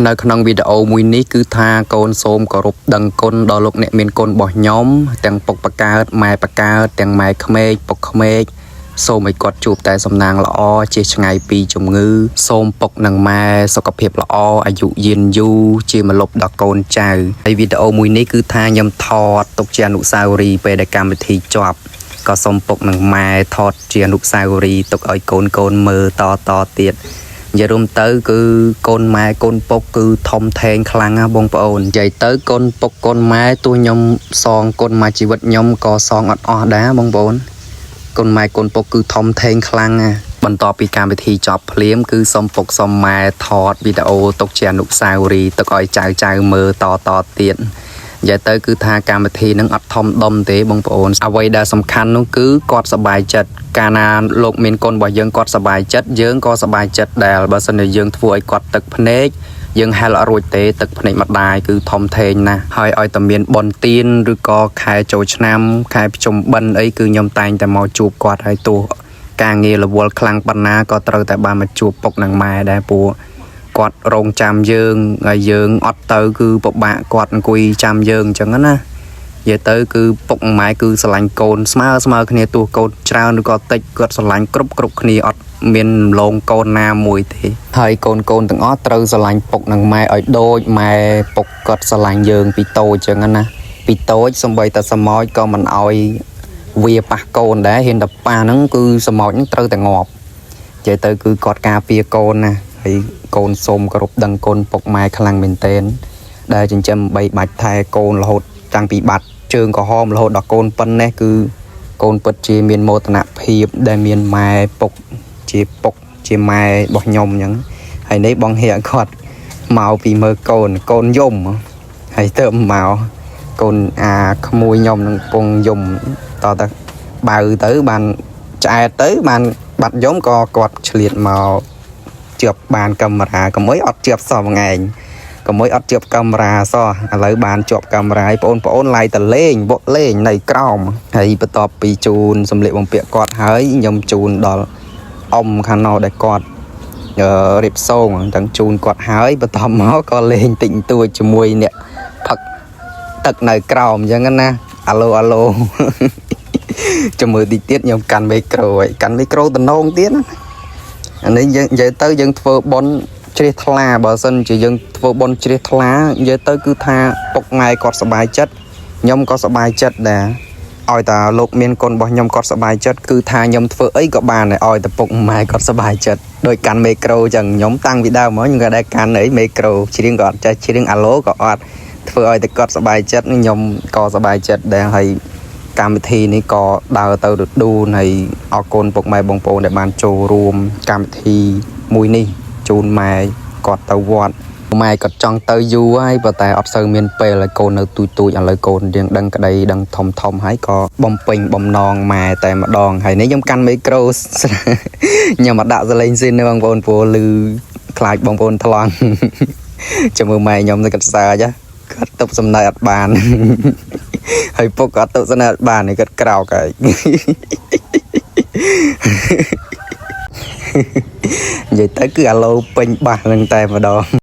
នៅក្នុងវីដេអូមួយនេះគឺថាកូនសូមគោរពដឹងគុណដល់លោកអ្នកមានកូនរបស់ខ្ញុំទាំងពុកបកើតម៉ែបកើតទាំងម៉ែក្មេកពុកក្មេកសូមឲ្យគាត់ជួបតែសំណាងល្អជៀសឆ្ងាយពីជំងឺសូមពុកនិងម៉ែសុខភាពល្អអាយុយឺនយូរជាម្លប់ដល់កូនចៅហើយវីដេអូមួយនេះគឺថាខ្ញុំថតទុកជាអនុស្សាវរីយ៍ពេលដែលកម្មវិធីចប់ក៏សូមពុកនិងម៉ែថតជាអនុស្សាវរីយ៍ទុកឲ្យកូនមើលតទៀតនិយាយរួមទៅគឺកូនម៉ែកូនពុកគឺធំធេងខ្លាំងណាបងប្អូននិយាយទៅកូនពុកកូនម៉ែទោះខ្ញុំសងគុណមកជីវិតខ្ញុំក៏សងអត់អស់ដែរបងប្អូនកូនម៉ែកូនពុកគឺធំធេងខ្លាំងណាបន្ទាប់ពីកម្មវិធីចប់ភ្លាមគឺសុំពុកសុំម៉ែថតវីដេអូទុកជាអនុស្សាវរីយ៍ទុកឲ្យចៅមើលតទៀតនិយាយទៅគឺថាកម្មវិធីនឹងអត់ធំដុំទេបងប្អូនអ្វីដែលសំខាន់នោះគឺគាត់សប្បាយចិត្តកាលណាលោកមានកូនរបស់យើងគាត់សប្បាយចិត្តយើងក៏សប្បាយចិត្តដែរបើសិនជាយើងធ្វើឲ្យគាត់ទឹកភ្នែកយើងហែលអត់រួចទេទឹកភ្នែកម្ដាយគឺធំធេងណាស់ហើយឲ្យតែមានបុណ្យទានឬក៏ខែចូលឆ្នាំខែប្រជុំបិណ្ឌអីគឺខ្ញុំតែងតែមកជួបគាត់ហើយទោះការងាររវល់ខ្លាំងប៉ុណ្ណាក៏ត្រូវតែបានមកជួបពុកនិងម៉ែដែរព្រោះគាត់រងចាំយើងហើយយើងអត់ទៅគឺពិបាកគាត់អង្គុយចាំយើងអញ្ចឹងណានិយាយទៅគឺពុកម៉ែគឺស្រឡាញ់កូនស្មើគ្នាទោះកូនច្រើនឬក៏តិចគាត់ស្រឡាញ់គ្រប់គ្នាអត់មានលងកូនណាមួយទេហើយកូនទាំងអស់ត្រូវស្រឡាញ់ពុកនិងម៉ែឲ្យដូចម៉ែពុកគាត់ស្រឡាញ់យើងពីតូចអញ្ចឹងណាពីតូចសំបីតែសមោចក៏មិនឲ្យវាប៉ះកូនដែរហ៊ានតែប៉ះហ្នឹងគឺសមោចហ្នឹងត្រូវតែងាប់និយាយទៅគឺគាត់ការពារកូនណាហើយកូនសូមគោរពដឹងគុណពុកម៉ែខ្លាំងមែនទែនដែលចិញ្ចឹមបីបាច់ថែកូនរហូតតាំងពីបាត់ជើងក្រហមរហូតដល់កូនប៉ុណ្ណេះគឺកូនពិតជាមានមោទនភាពដែលមានម៉ែពុកជាម៉ែរបស់ខ្ញុំអញ្ចឹងហើយនេះបងហៀកគាត់មកពីមើលកូនយំហើយទៅមកកូនក្មួយខ្ញុំនឹងពងយំតទៅបើទៅបានឆ្អែតទៅបានបាត់យំក៏គាត់ឆ្លៀតមកជាប់បានកាមេរ៉ាកុំអីអត់ជាប់សោះមួយឯងកុំអីអត់ជាប់កាមេរ៉ាសោះឥឡូវបានជាប់កាមេរ៉ាឲ្យបងប្អូនឡាយតលេងបុកលេងនៅក្រោមហើយបន្ទាប់ពីជូនសម្លៀកបំពាក់គាត់ហើយខ្ញុំជូនដល់អ៊ំខាងណោដែលគាត់រៀបសងទាំងជូនគាត់ហើយបន្ទាប់មកក៏លេងតិចតួចជាមួយអ្នកផឹកទឹកនៅក្រោមអញ្ចឹងណាអាឡូចាំមើលតិចទៀតខ្ញុំកាន់មីក្រូតំណងទៀតណាអានេះយើងនិយាយទៅយើងធ្វើប៉ុនជ្រះថ្លាបើសិនជាយើងធ្វើប៉ុនជ្រះថ្លានិយាយទៅគឺថាពុកម៉ែគាត់សប្បាយចិត្តខ្ញុំក៏សប្បាយចិត្តដែរឲ្យតែលោកមានកូនរបស់ខ្ញុំគាត់សប្បាយចិត្តគឺថាខ្ញុំធ្វើអីក៏បានដែរឲ្យតែពុកម៉ែគាត់សប្បាយចិត្តដោយកាន់មីក្រូចឹងខ្ញុំតាំងពីដើមមកខ្ញុំក៏ដែរកាន់អីមីក្រូច្រៀងក៏អត់ចេះច្រៀងអាឡូក៏អត់ធ្វើឲ្យតែគាត់សប្បាយចិត្តខ្ញុំក៏សប្បាយចិត្តដែរហើយកម្មវិធីនេះក៏ដើរទៅរដូវហើយអរគុណពុកម៉ែបងប្អូនដែលបានចូលរួមកម្មវិធីមួយនេះជូនម៉ែគាត់ទៅវត្តម៉ែគាត់ចង់ទៅយូរហើយប៉ុន្តែអត់សូវមានពេលឲ្យកូននៅទូចឥឡូវកូនរៀងដឹងក្តីដឹងធំហើយក៏បំពេញបំណងម៉ែតែម្ដងហើយនេះខ្ញុំកាន់មីក្រូខ្ញុំមកដាក់សលេងស៊ីននេះបងប្អូនព្រោះឮខ្លាចបងប្អូនថ្លង់ចាំមើលម៉ែខ្ញុំទៅកាត់សាចាគាត់ទប់សំណើអត់បានហើយពុកក៏អត់ទប់សំណើអត់បានគាត់ក្រោកហើយនិយាយទៅគឺអាឡូពេញបាសនឹងតែម្ដង